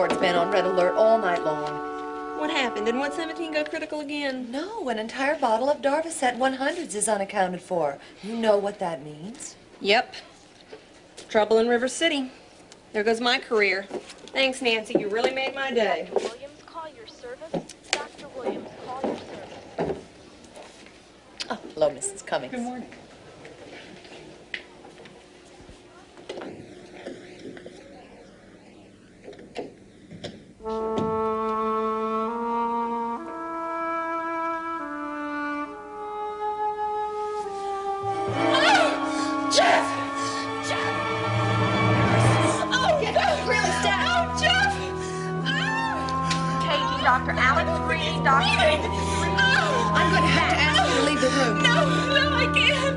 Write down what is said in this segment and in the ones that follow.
board's been on red alert all night long. What happened? Did 117 go critical again? No, an entire bottle of Darvocet 100s is unaccounted for. You know what that means? Yep. Trouble in River City. There goes my career. Thanks, Nancy. You really made my day. Dr. Williams, call your service. Dr. Williams, call your service. Oh, hello, Mrs. Cummings. Good morning. Dr. Alex Green, Dr. David. I'm going to have to ask you to leave the room. No, I can't.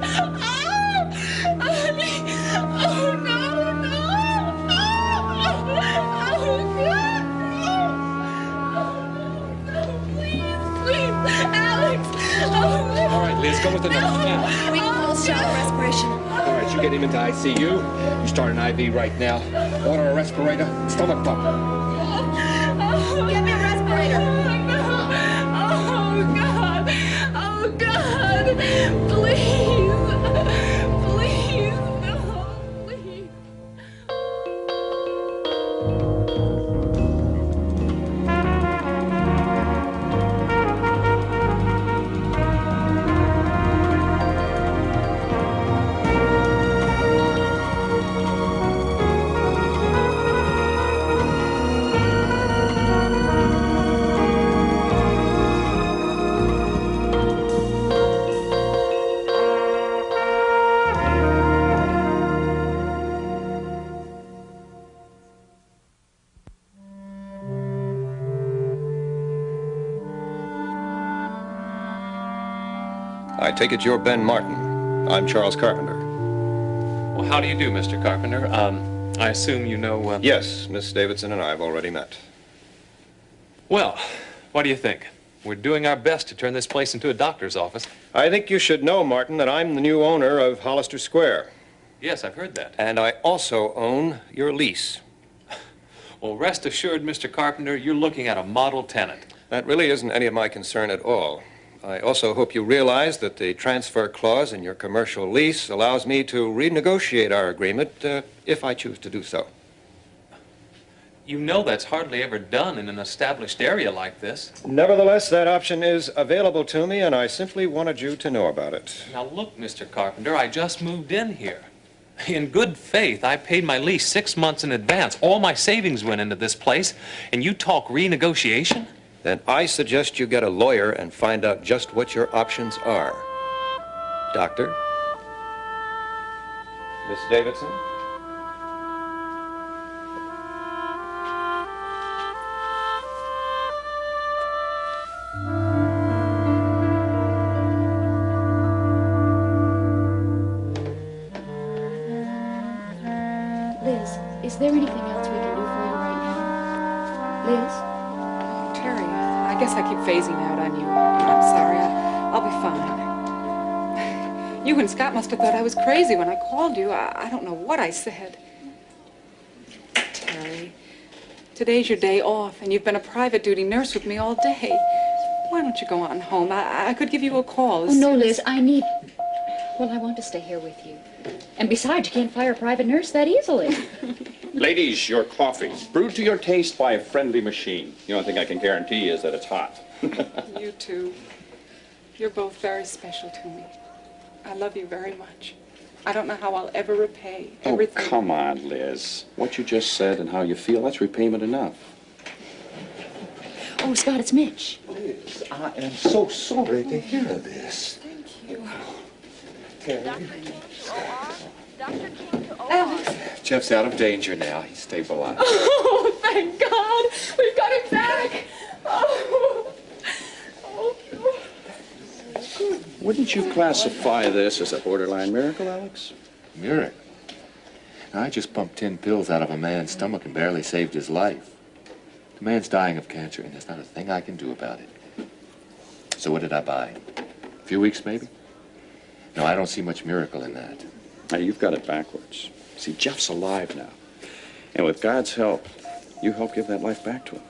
Please, Alex. All right, Liz, go with the nurse now. We can pulse shallow respiration. All right, you get him into ICU. You start an IV right now. Order a respirator, stomach pump. Get me a respirator. Oh, God. Oh, God. Please. Please. No, please. I take it you're Ben Martin. I'm Charles Carpenter. Well, how do you do, Mr. Carpenter? I assume you know, Yes, Miss Davidson and I have already met. Well, what do you think? We're doing our best to turn this place into a doctor's office. I think you should know, Martin, that I'm the new owner of Hollister Square. Yes, I've heard that. And I also own your lease. Well, rest assured, Mr. Carpenter, you're looking at a model tenant. That really isn't any of my concern at all. I also hope you realize that the transfer clause in your commercial lease allows me to renegotiate our agreement if I choose to do so. You know that's hardly ever done in an established area like this. Nevertheless, that option is available to me, and I simply wanted you to know about it. Now, look, Mr. Carpenter, I just moved in here. In good faith, I paid my lease 6 months in advance. All my savings went into this place, and you talk renegotiation? Then I suggest you get a lawyer and find out just what your options are. Doctor? Miss Davidson? Liz, is there anything else we can do for you right now? Liz? Terry, I guess I keep phasing out on you. I'm sorry. I'll be fine. You and Scott must have thought I was crazy when I called you. I don't know what I said. Terry, today's your day off, and you've been a private duty nurse with me all day. Why don't you go on home? I could give you a call. Oh, no, Liz, I want to stay here with you. And besides, you can't fire a private nurse that easily. Ladies, your coffee, brewed to your taste by a friendly machine. The only thing I can guarantee is that it's hot. You too. You're both very special to me. I love you very much. I don't know how I'll ever repay everything. Oh, come on, Liz. What you just said and how you feel, that's repayment enough. Oh, Scott, it's Mitch. Liz, I am so sorry to hear this. Thank you. Terry. Dr. King to OR. Dr. King to OR. Alex. Jeff's out of danger now. He's stabilized. Oh, thank God. We've got him back. Oh. Wouldn't you classify this as a borderline miracle, Alex? Miracle? I just pumped 10 pills out of a man's stomach and barely saved his life. The man's dying of cancer, and there's not a thing I can do about it. So what did I buy? A few weeks, maybe? No, I don't see much miracle in that. Now, you've got it backwards. See, Jeff's alive now. And with God's help, You help give that life back to him.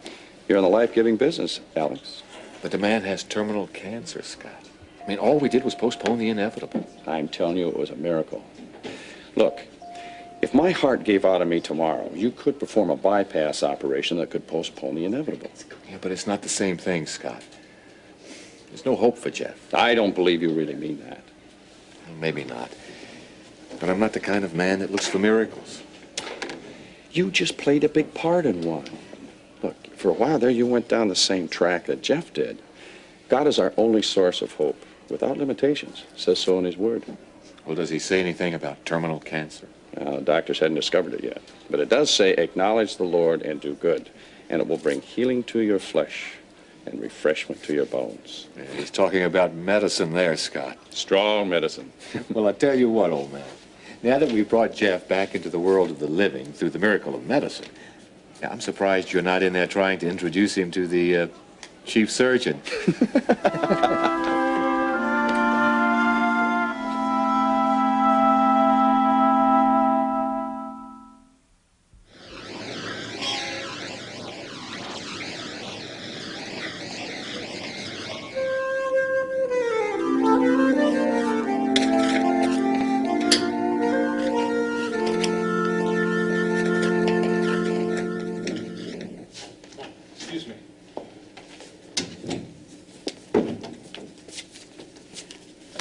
You're in the life-giving business, Alex. But the man has terminal cancer, Scott. I mean, all we did was postpone the inevitable. I'm telling you, it was a miracle. Look, if my heart gave out on me tomorrow, you could perform a bypass operation that could postpone the inevitable. Yeah, but it's not the same thing, Scott. There's no hope for Jeff. I don't believe you really mean that. Maybe not. But I'm not the kind of man that looks for miracles. You just played a big part in one. Look, for a while there, you went down the same track that Jeff did. God is our only source of hope, without limitations. Says so in his word. Well, does he say anything about terminal cancer? Doctors hadn't discovered it yet. But it does say, acknowledge the Lord and do good, and it will bring healing to your flesh and refreshment to your bones. Yeah, he's talking about medicine there, Scott. Strong medicine. Well, I'll tell you what, old man. Now that we've brought Jeff back into the world of the living through the miracle of medicine, I'm surprised you're not in there trying to introduce him to the chief surgeon.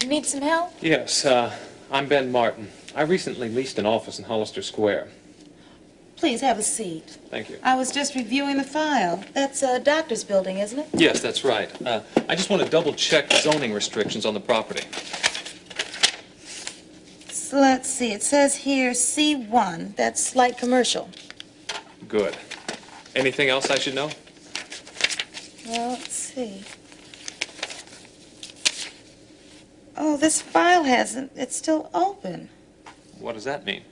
Need some help? Yes, I'm Ben Martin. I recently leased an office in Hollister Square. Please have a seat. Thank you. I was just reviewing the file. That's a doctor's building, isn't it? Yes, that's right. I just want to double-check zoning restrictions on the property. So let's see. It says here C1. That's light commercial. Good. Anything else I should know? Well, let's see. Oh, this file hasn't. It's still open. What does that mean?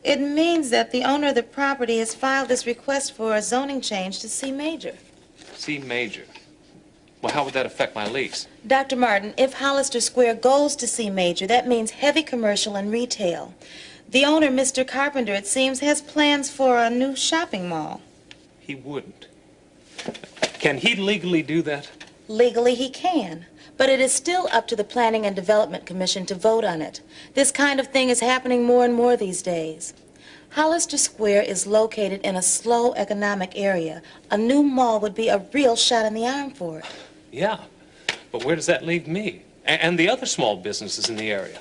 It means that the owner of the property has filed this request for a zoning change to C major. C major. Well, how would that affect my lease? Dr. Martin, if Hollister Square goes to C major, that means heavy commercial and retail. The owner, Mr. Carpenter, it seems, has plans for a new shopping mall. He wouldn't. Can he legally do that? Legally, he can. But it is still up to the Planning and Development Commission to vote on it. This kind of thing is happening more and more these days. Hollister Square is located in a slow economic area. A new mall would be a real shot in the arm for it. Yeah, but where does that leave me? And the other small businesses in the area?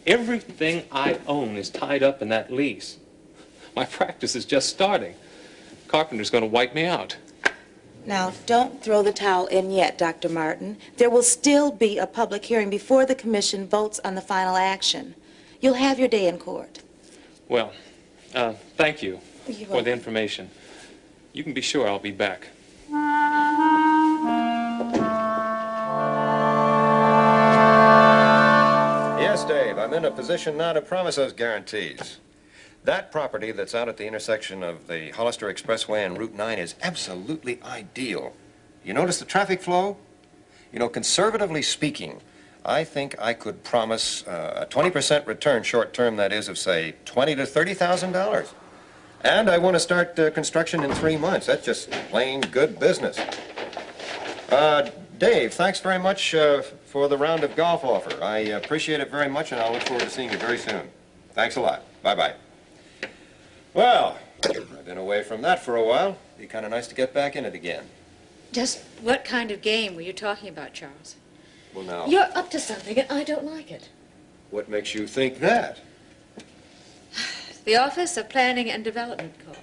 Everything I own is tied up in that lease. My practice is just starting. Carpenter's going to wipe me out. Now, don't throw the towel in yet, Dr. Martin. There will still be a public hearing before the commission votes on the final action. You'll have your day in court. Well, thank you You're for the welcome. information. You can be sure I'll be back. Yes, Dave, I'm in a position now to promise those guarantees. That property that's out at the intersection of the Hollister Expressway and Route 9 is absolutely ideal. You notice the traffic flow? You know, conservatively speaking, I think I could promise a 20% return short term, that is, of, say, $20,000 to $30,000. And I want to start construction in 3 months. That's just plain good business. Dave, thanks very much for the round of golf offer. I appreciate it very much, and I'll look forward to seeing you very soon. Thanks a lot. Bye-bye. Well, I've been away from that for a while. Be kind of nice to get back in it again. Just what kind of game were you talking about, Charles? Well, now, You're up to something, and I don't like it. what makes you think that? The Office of Planning and Development called.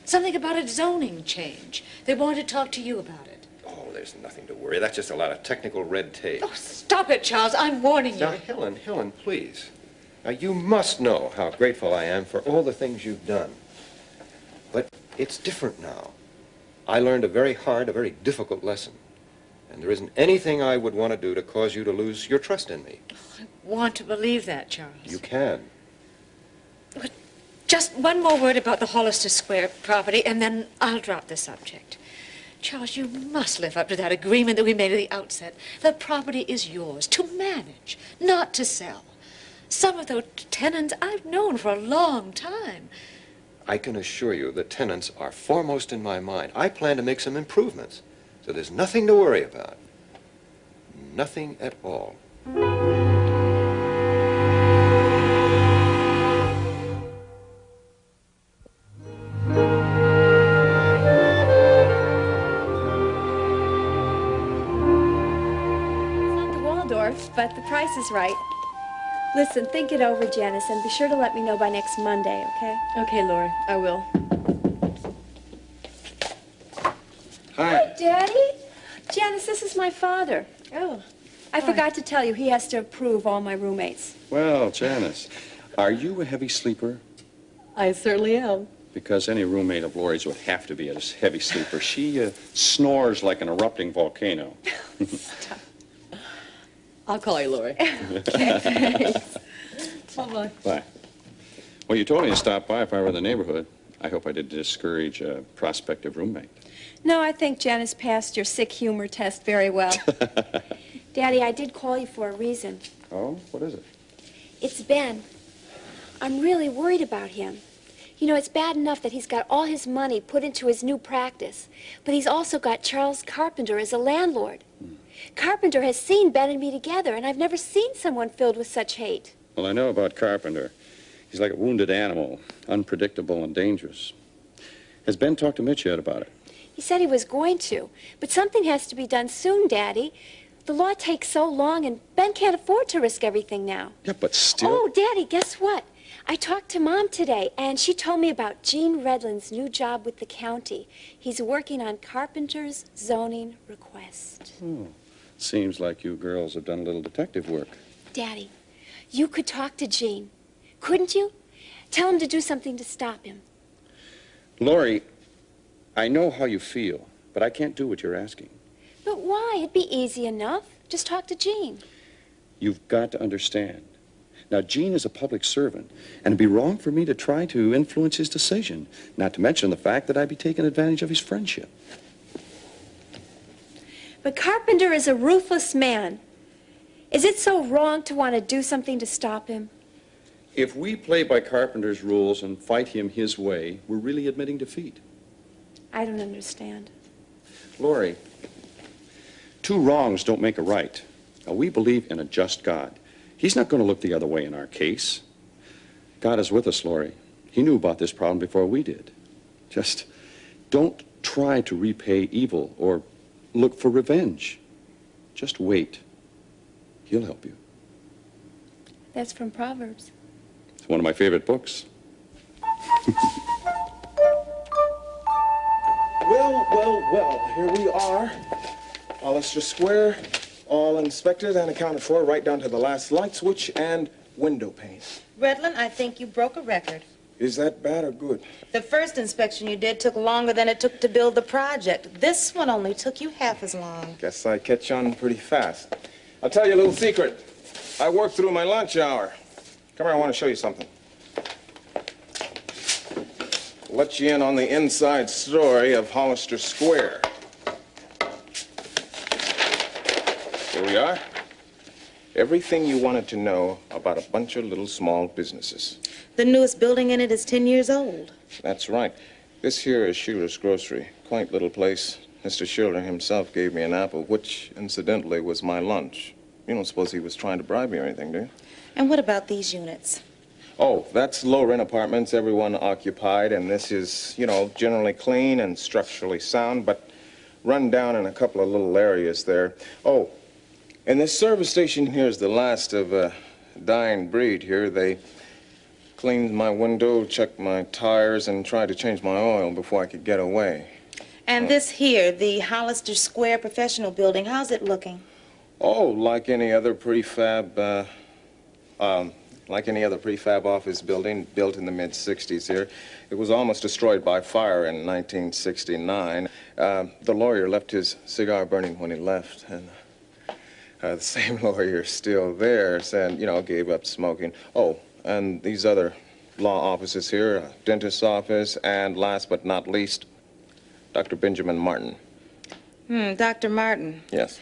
Something about a zoning change. They want to talk to you about it. Oh, there's nothing to worry. That's just a lot of technical red tape. Oh, stop it, Charles. I'm warning you. Now, Helen, please. Now, you must know how grateful I am for all the things you've done. But it's different now. I learned a very hard, a very difficult lesson. And there isn't anything I would want to do to cause you to lose your trust in me. I want to believe that, Charles. You can. But just one more word about the Hollister Square property, and then I'll drop the subject. Charles, you must live up to that agreement that we made at the outset. The property is yours to manage, not to sell. Some of those tenants I've known for a long time. I can assure you the tenants are foremost in my mind. I plan to make some improvements, so there's nothing to worry about. Nothing at all. But the price is right. Listen, think it over, Janice, and be sure to let me know by next Monday, okay? Okay, Lori, I will. Hi, Daddy. Janice, this is my father. Oh. I forgot to tell you, he has to approve all my roommates. Well, Janice, are you a heavy sleeper? I certainly am. Because any roommate of Lori's would have to be a heavy sleeper. She snores like an erupting volcano. Stop. I'll call you Lori. Okay. Bye-bye. Bye. Well, you told me to stop by if I were in the neighborhood. I hope I didn't discourage a prospective roommate. No, I think Janice passed your sick humor test very well. Daddy, I did call you for a reason. Oh, what is it? It's Ben. I'm really worried about him. You know, it's bad enough that he's got all his money put into his new practice, but he's also got Charles Carpenter as a landlord. Carpenter has seen Ben and me together, and I've never seen someone filled with such hate. Well, I know about Carpenter. He's like a wounded animal, unpredictable and dangerous. Has Ben talked to Mitch yet about it? He said he was going to, but something has to be done soon, Daddy. The law takes so long, and Ben can't afford to risk everything now. Yeah, but still... Oh, Daddy, guess what? I talked to Mom today, and she told me about Gene Redland's new job with the county. He's working on Carpenter's zoning request. Oh, seems like you girls have done a little detective work. Daddy, you could talk to Gene, couldn't you? Tell him to do something to stop him. Lori, I know how you feel, but I can't do what you're asking. But why? It'd be easy enough. Just talk to Gene. You've got to understand. Now, Gene is a public servant, and it'd be wrong for me to try to influence his decision, not to mention the fact that I'd be taking advantage of his friendship. But Carpenter is a ruthless man. Is it so wrong to want to do something to stop him? If we play by Carpenter's rules and fight him his way, we're really admitting defeat. I don't understand. Lori, two wrongs don't make a right. Now, we believe in a just God. He's not going to look the other way in our case. God is with us, Lori. He knew about this problem before we did. Just don't try to repay evil or look for revenge. Just wait. He'll help you. That's from Proverbs. It's one of my favorite books. Well, here we are. Hollister Square, all inspected and accounted for, right down to the last light switch and window pane. Redland, I think you broke a record. Is that bad or good? The first inspection you did took longer than it took to build the project. This one only took you half as long. Guess I catch on pretty fast. I'll tell you a little secret. I worked through my lunch hour. Come here, I want to show you something. Let you in on the inside story of Hollister Square. Here we are. Everything you wanted to know about a bunch of little small businesses. The newest building in it is 10 years old. That's right. This here is Shearer's Grocery. Quaint little place. Mr. Shearer himself gave me an apple, which, incidentally, was my lunch. You don't suppose he was trying to bribe me or anything, do you? And what about these units? Oh, that's low-rent apartments, everyone occupied, and this is, you know, generally clean and structurally sound, but run down in a couple of little areas there. Oh, and this service station here is the last of a dying breed here. They cleaned my window, checked my tires, and tried to change my oil before I could get away. And this here, the Hollister Square Professional Building, how's it looking? Oh, like any other prefab office building built in the mid-'60s here. It was almost destroyed by fire in 1969. The lawyer left his cigar burning when he left, and the same lawyer's still there, and, you know, gave up smoking. Oh, and these other law offices here, a dentist's office, and last but not least, Dr. Benjamin Martin. Dr. Martin. Yes.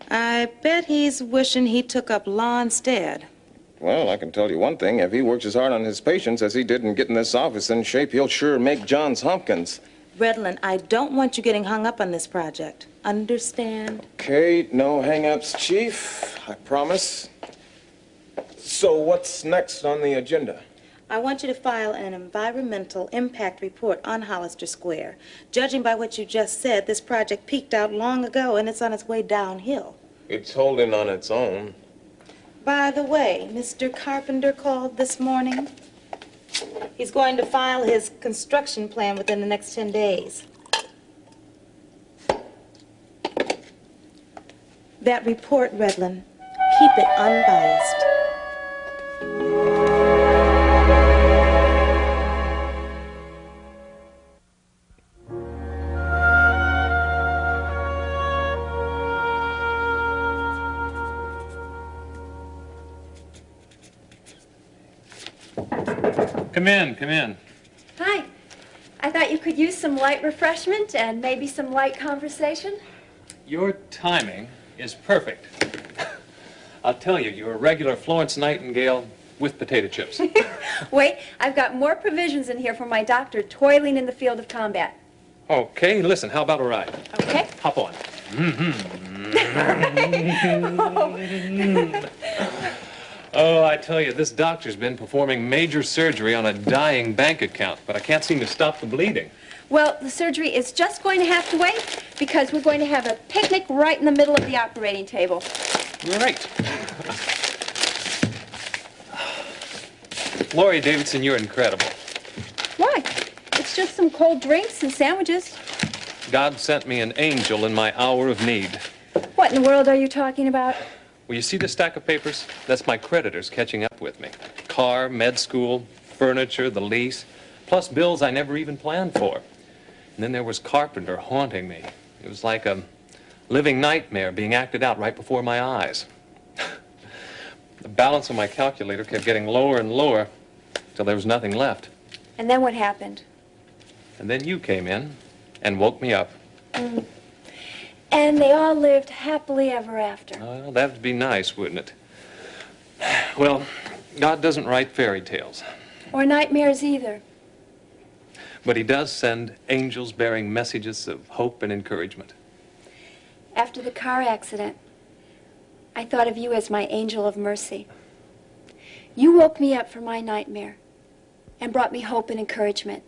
I bet he's wishing he took up law instead. Well, I can tell you one thing. If he works as hard on his patients as he did in getting this office in shape, he'll sure make Johns Hopkins. Redlin, I don't want you getting hung up on this project. Understand? Okay, no hang-ups, Chief. I promise. So what's next on the agenda? I want you to file an environmental impact report on Hollister Square. Judging by what you just said, this project peaked out long ago and it's on its way downhill. It's holding on its own. By the way, Mr. Carpenter called this morning. He's going to file his construction plan within the next 10 days. That report, Redlin, keep it unbiased. Come in, come in. Hi. I thought you could use some light refreshment and maybe some light conversation. Your timing is perfect. I'll tell you, you're a regular Florence Nightingale with potato chips. Wait, I've got more provisions in here for my doctor toiling in the field of combat. Okay, listen, how about a ride? Okay. Hop on. Oh, I tell you, this doctor's been performing major surgery on a dying bank account, but I can't seem to stop the bleeding. Well, the surgery is just going to have to wait because we're going to have a picnic right in the middle of the operating table. Great. Laurie Davidson, you're incredible. Why? It's just some cold drinks and sandwiches. God sent me an angel in my hour of need. What in the world are you talking about? Well, you see this stack of papers? That's my creditors catching up with me. Car, med school, furniture, the lease, plus bills I never even planned for. And then there was Carpenter haunting me. It was like a living nightmare being acted out right before my eyes. The balance on my calculator kept getting lower and lower till there was nothing left. And then what happened? And then you came in and woke me up. And they all lived happily ever after. Well, that would be nice, wouldn't it? Well, God doesn't write fairy tales. Or nightmares either. But he does send angels bearing messages of hope and encouragement. After the car accident, I thought of you as my angel of mercy. You woke me up from my nightmare and brought me hope and encouragement.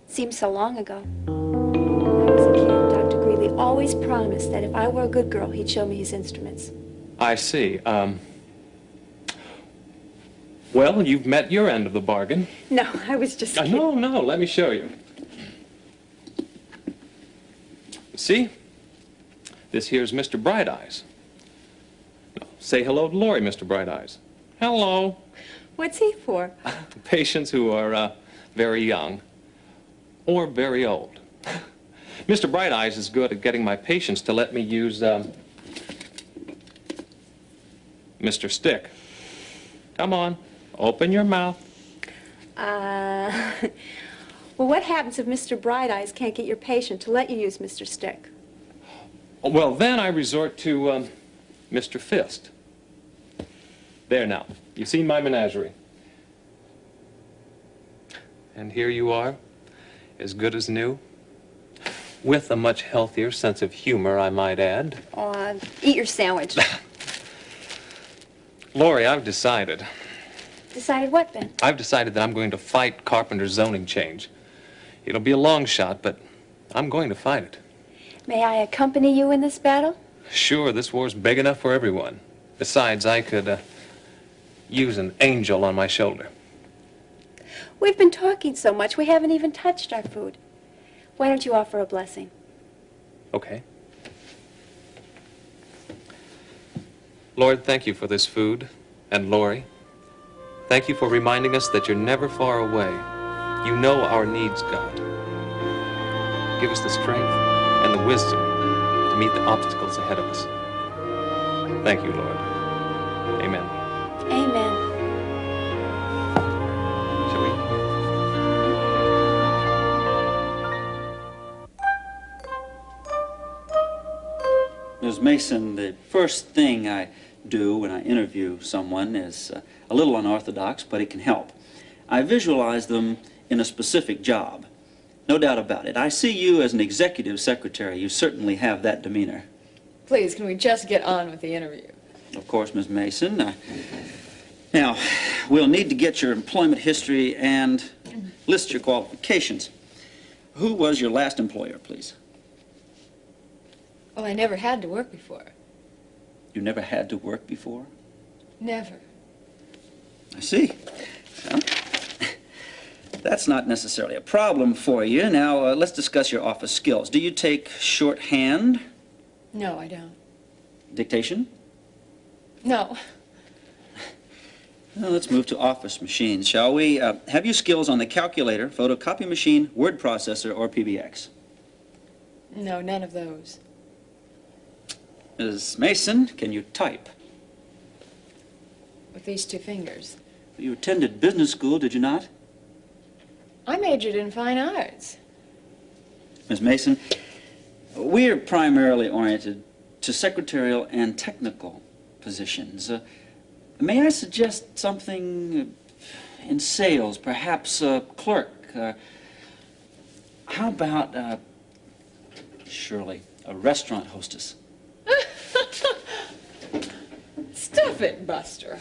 Seems so long ago. When I was a kid, Dr. Greeley always promised that if I were a good girl, he'd show me his instruments. I see. Well, you've met your end of the bargain. No, I was just kidding. No, let me show you. See? This here's Mr. Bright Eyes. Say hello to Laurie, Mr. Bright Eyes. Hello. What's he for? Patients who are very young or very old. Mr. Bright Eyes is good at getting my patients to let me use Mr. Stick. Come on, open your mouth. Well, what happens if Mr. Bright Eyes can't get your patient to let you use Mr. Stick? Well, then I resort to Mr. Fist. There now, you've seen my menagerie. And here you are, as good as new, with a much healthier sense of humor, I might add. Oh, eat your sandwich. Laurie, I've decided. Decided what, Ben? I've decided that I'm going to fight Carpenter's zoning change. It'll be a long shot, but I'm going to fight it. May I accompany you in this battle? Sure, this war's big enough for everyone. Besides, I could use an angel on my shoulder. We've been talking so much, we haven't even touched our food. Why don't you offer a blessing? Okay. Lord, thank you for this food. And Laurie, thank you for reminding us that you're never far away. You know our needs, God. Give us the strength and the wisdom to meet the obstacles ahead of us. Thank you, Lord. Amen. Amen. Shall we? Ms. Mason, the first thing I do when I interview someone is a little unorthodox, but it can help. I visualize them in a specific job. No doubt about it. I see you as an executive secretary. You certainly have that demeanor. Please, can we just get on with the interview? Of course, Ms. Mason. Now, we'll need to get your employment history and list your qualifications. Who was your last employer, please? Well, I never had to work before. You never had to work before? Never. I see. Well, that's not necessarily a problem for you. Now, let's discuss your office skills. Do you take shorthand? No, I don't. Dictation? No. Well, let's move to office machines, shall we? Have you skills on the calculator, photocopy machine, word processor, or PBX? No, none of those. Ms. Mason, can you type? With these two fingers. You attended business school, did you not? I majored in fine arts. Ms. Mason, we're primarily oriented to secretarial and technical positions. May I suggest something in sales, perhaps a clerk? How about, Shirley, a restaurant hostess? Stuff it, Buster.